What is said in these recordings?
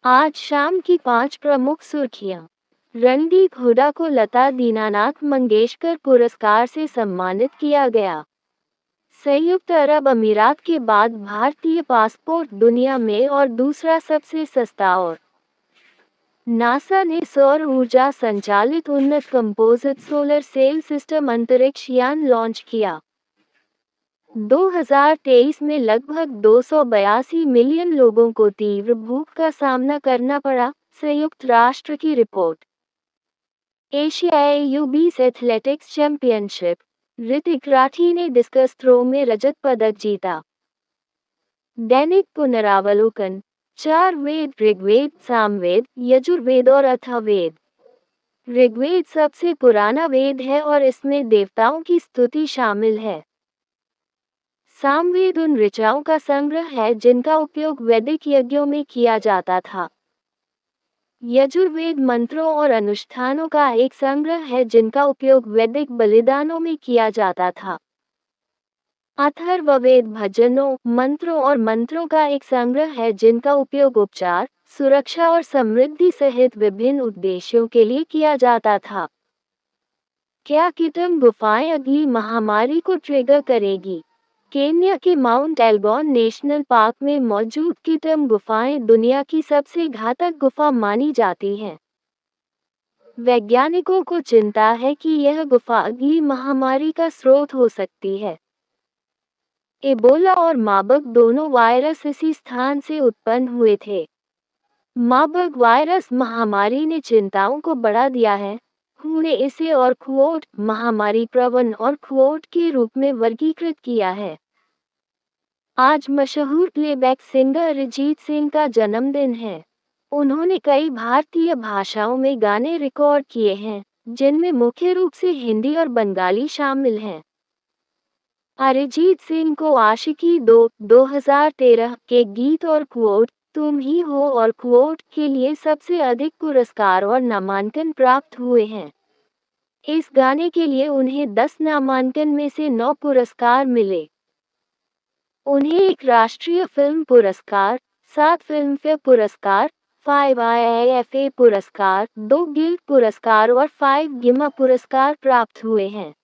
आज शाम की 5 प्रमुख सुर्खियां। रणदीप हुड्डा को लता दीनानाथ मंगेशकर पुरस्कार से सम्मानित किया गया। संयुक्त अरब अमीरात के बाद भारतीय पासपोर्ट दुनिया में और दूसरा सबसे सस्ता। और नासा ने सौर ऊर्जा संचालित उन्नत कंपोजिट सोलर सेल सिस्टम अंतरिक्ष यान लॉन्च किया। 2023 में लगभग 282 मिलियन लोगों को तीव्र भूख का सामना करना पड़ा, संयुक्त राष्ट्र की रिपोर्ट। एशियाई U20 athletics championship, Hrithik Rathi ने डिस्कस थ्रो में रजत पदक जीता। दैनिक पुनरावलोकन, 4 वेद ऋग्वेद, सामवेद, यजुर्वेद और अथर्ववेद। ऋग्वेद सबसे पुराना वेद है और इसमें देवताओं की स्तुति शामिल है। सामवेद उन ऋचाओं का संग्रह है जिनका उपयोग वैदिक यज्ञों में किया जाता था। यजुर्वेद मंत्रों और अनुष्ठानों का एक संग्रह है जिनका उपयोग वैदिक बलिदानों में किया जाता था। अथर्ववेद भजनों, मंत्रों और मंत्रों का एक संग्रह है जिनका उपयोग उपचार, सुरक्षा और समृद्धि सहित विभिन्न उद्देश्यों के लिए किया जाता था। क्या किटम गुफाएं अगली महामारी को ट्रिगर करेगी? केन्या के माउंट एल्गोन नेशनल पार्क में मौजूद किटम गुफाएं दुनिया की सबसे घातक गुफा मानी जाती हैं। वैज्ञानिकों को चिंता है कि यह गुफा अगली महामारी का स्रोत हो सकती है। एबोला और मार्बर्ग दोनों वायरस इसी स्थान से उत्पन्न हुए थे। मार्बर्ग वायरस महामारी ने चिंताओं को बढ़ा दिया है। उन्होंने इसे और क्वोट महामारी प्रवण और क्वोट के रूप में वर्गीकृत किया है। आज मशहूर प्लेबैक सिंगर अरिजीत सिंह का जन्मदिन है। उन्होंने कई भारतीय भाषाओं में गाने रिकॉर्ड किए हैं, जिनमें मुख्य रूप से हिंदी और बंगाली शामिल हैं। अरिजीत सिंह को आशिकी 2, 2013 के गीत और क्वोट तुम ही हो और क्वोट के लिए सबसे अधिक पुरस्कार और नामांकन प्राप्त हुए हैं। इस गाने के लिए उन्हें 10 नामांकन में से 9 पुरस्कार मिले। उन्हें एक राष्ट्रीय फिल्म पुरस्कार, 7 फिल्मफेयर पुरस्कार, 5 IIFA पुरस्कार, 2 गिल्ड पुरस्कार और 5 गिमा पुरस्कार प्राप्त हुए हैं।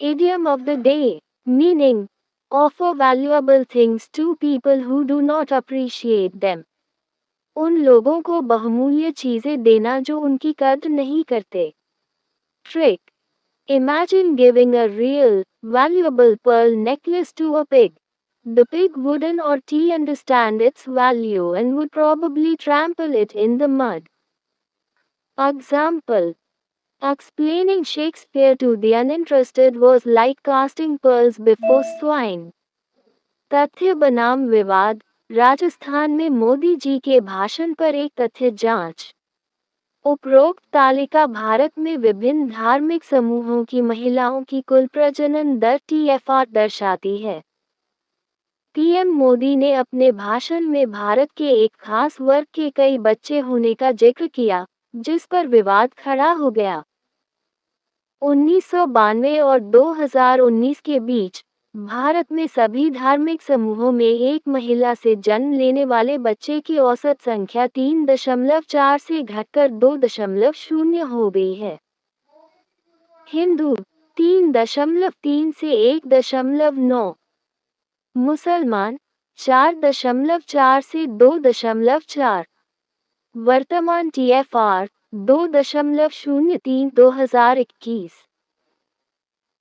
Idiom of the day, meaning, offer valuable things to people who do not appreciate them. उन लोगों को बहुमूल्य चीजें देना जो उनकी कद्र नहीं करते। Trick. Imagine giving a real, valuable pearl necklace to a pig. The pig wouldn't or understand its value and would probably trample it in the mud. Example. Explaining Shakespeare to the uninterested was like casting pearls before swine. तथ्य बनाम विवाद, राजस्थान में मोदी जी के भाषण पर एक तथ्य जांच। उपरोक्त तालिका भारत में विभिन्न धार्मिक समूहों की महिलाओं की कुल प्रजनन दर TFR दर्शाती है। पीएम मोदी ने अपने भाषण में भारत के एक खास वर्ग के कई बच्चे होने का जिक्र किया, जिस पर विवाद खड़ा हो गया। 1992 और 2019 के बीच भारत में सभी धार्मिक समूहों में एक महिला से जन्म लेने वाले बच्चे की औसत संख्या 3.4 से घटकर 2.0 हो गई है। हिंदू 3.3 से 1.9, मुसलमान 4.4 से 2.4। वर्तमान TFR 2.03 2021।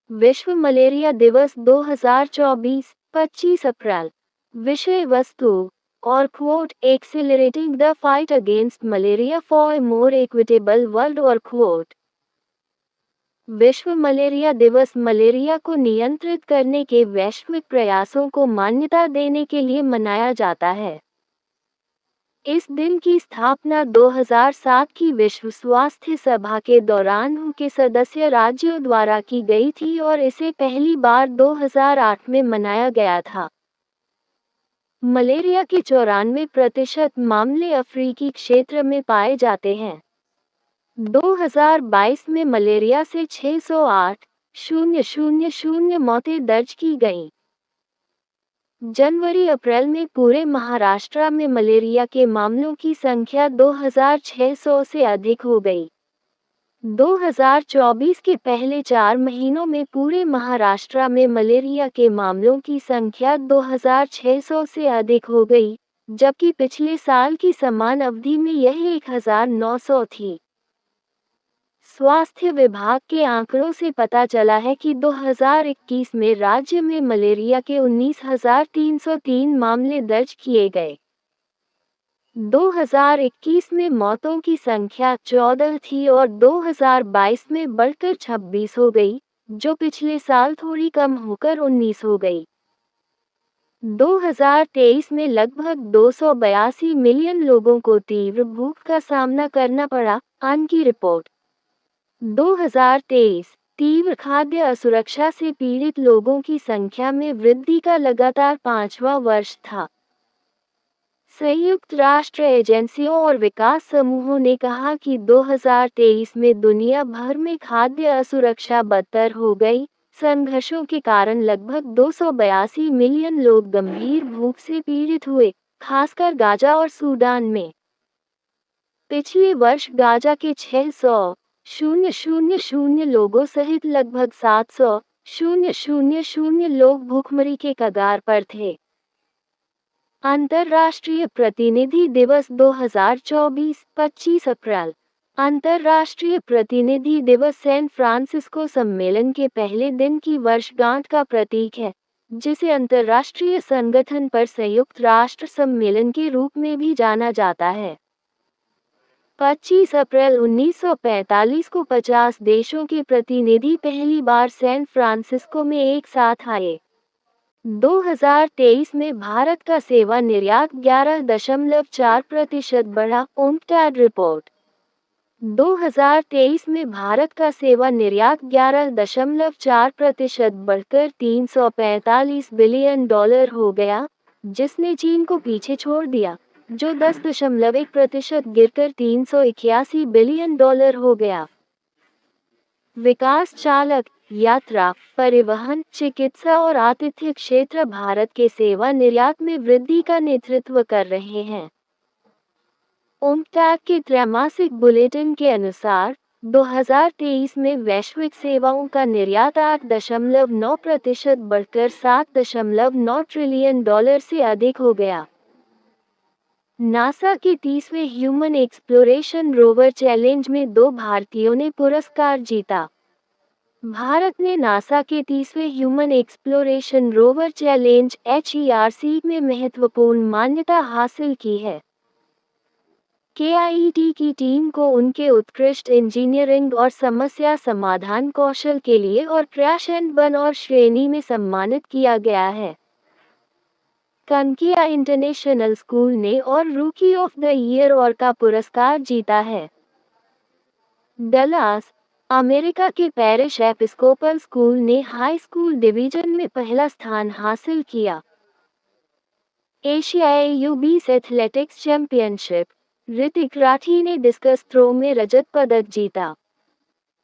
विश्व मलेरिया दिवस 2024 25 अप्रैल। विषय वस्तु और quote accelerating the fight against malaria for a more equitable world और क्वोट। विश्व मलेरिया दिवस मलेरिया को नियंत्रित करने के वैश्विक प्रयासों को मान्यता देने के लिए मनाया जाता है। इस दिन की स्थापना 2007 की विश्व स्वास्थ्य सभा के दौरान के सदस्य राज्यों द्वारा की गई थी और इसे पहली बार 2008 में मनाया गया था। मलेरिया के 94% मामले अफ्रीकी क्षेत्र में पाए जाते हैं। 2022 में मलेरिया से 608,000 मौतें दर्ज की गईं। जनवरी-अप्रैल में पूरे महाराष्ट्र में मलेरिया के मामलों की संख्या 2,600 से अधिक हो गई। 2024 के पहले 4 महीनों में पूरे महाराष्ट्र में मलेरिया के मामलों की संख्या 2,600 से अधिक हो गई, जबकि पिछले साल की समान अवधि में यह 1,900 थी। स्वास्थ्य विभाग के आंकड़ों से पता चला है कि 2021 में राज्य में मलेरिया के 19,303 मामले दर्ज किए गए। 2021 में मौतों की संख्या 14 थी और 2022 में बढ़कर 26 हो गई, जो पिछले साल थोड़ी कम होकर 19 हो गई। 2023 में लगभग 282 मिलियन लोगों को तीव्र भूख का सामना करना पड़ा, आन की रिपोर्ट। 2023 तीव्र खाद्य असुरक्षा से पीड़ित लोगों की संख्या में वृद्धि का लगातार 5वां वर्ष था। संयुक्त राष्ट्र एजेंसियों और विकास समूहों ने कहा कि 2023 में दुनिया भर में खाद्य असुरक्षा बदतर हो गई। संघर्षों के कारण लगभग 282 मिलियन लोग गंभीर भूख से पीड़ित हुए, खासकर गाजा और सूडान में। पिछले वर्ष गाजा के 600,000 लोगों सहित लगभग 700,000 लोग भूखमरी के कगार पर थे। अंतर्राष्ट्रीय प्रतिनिधि दिवस 2024, 25 अप्रैल। अंतर्राष्ट्रीय प्रतिनिधि दिवस सैन फ्रांसिस्को सम्मेलन के पहले दिन की वर्षगांठ का प्रतीक है, जिसे अंतर्राष्ट्रीय संगठन पर संयुक्त राष्ट्र सम्मेलन के रूप में भी जाना जाता है। 25 अप्रैल 1945 को 50 देशों के प्रतिनिधि पहली बार सैन फ्रांसिस्को में एक साथ आए। 2023 में भारत का सेवा निर्यात 11.4% बढ़ा, उनक्टाड रिपोर्ट। 2023 में भारत का सेवा निर्यात 11.4% बढ़कर $345 बिलियन हो गया, जिसने चीन को पीछे छोड़ दिया, जो 10.1% गिरकर $381 बिलियन हो गया। विकास चालक, यात्रा, परिवहन, चिकित्सा और आतिथ्य क्षेत्र भारत के सेवा निर्यात में वृद्धि का नेतृत्व कर रहे हैं। उनक्टाड के त्रैमासिक बुलेटिन के अनुसार 2023 में वैश्विक सेवाओं का निर्यात 8.9% बढ़कर $7.9 ट्रिलियन से अधिक हो गया। नासा के 30वें ह्यूमन एक्सप्लोरेशन रोवर चैलेंज में 2 भारतीयों ने पुरस्कार जीता। भारत ने नासा के 30वें human exploration rover challenge (HERC) में महत्वपूर्ण मान्यता हासिल की है। KIT की टीम को उनके उत्कृष्ट इंजीनियरिंग और समस्या समाधान कौशल के लिए और क्रैश एंड बर्न और श्रेणी में सम्मानित किया गया है। कनकिया इंटरनेशनल स्कूल ने और रूकी ऑफ द ईयर और का पुरस्कार जीता है। डलास, अमेरिका के पैरिश एपिस्कोपल स्कूल ने हाई स्कूल डिवीजन में पहला स्थान हासिल किया। एशियाई U20 athletics championship, Hrithik Rathi ने डिस्कस थ्रो में रजत पदक जीता।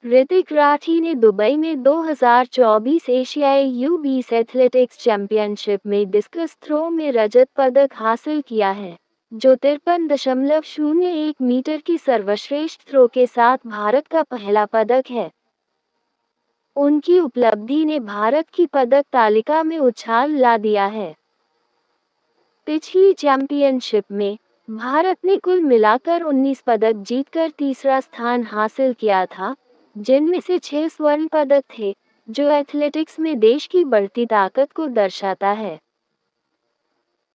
ऋतिक राठी ने दुबई में 2024 एशियाई U20 एथलेटिक्स चैंपियनशिप में डिस्कस थ्रो में रजत पदक हासिल किया है, जो 53.01 मीटर की सर्वश्रेष्ठ थ्रो के साथ भारत का पहला पदक है। उनकी उपलब्धि ने भारत की पदक तालिका में उछाल ला दिया है। पिछली चैंपियनशिप में भारत ने कुल मिलाकर 19 पदक जीतकर तीसरा स्थान हासिल किया था, जिनमें से 6 स्वर्ण पदक थे, जो एथलेटिक्स में देश की बढ़ती ताकत को दर्शाता है।